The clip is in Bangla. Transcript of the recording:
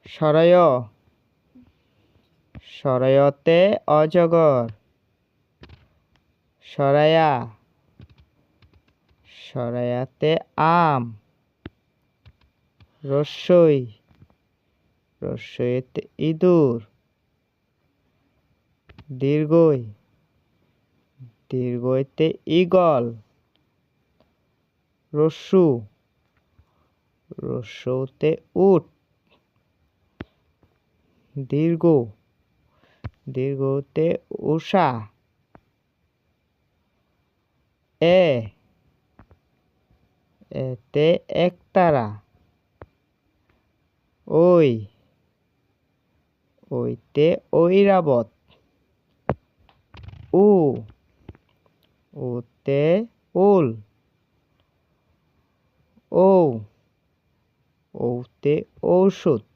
সরয়, সরয়তে অজগর। সরায়া, সরায়াতে আম। রস্যই, রস্যইতে ইঁদুর। দীর্ঘই, দীর্ঘইতে ঈগল। রস্যু, রস্যুতে উট। দীর্ঘ, দীর্ঘতে উষা। এ, এতে একতারা। ওই, ওইতে ঐরাবত। উ, উতে উল। ঔ, ঔতে ঔষধ।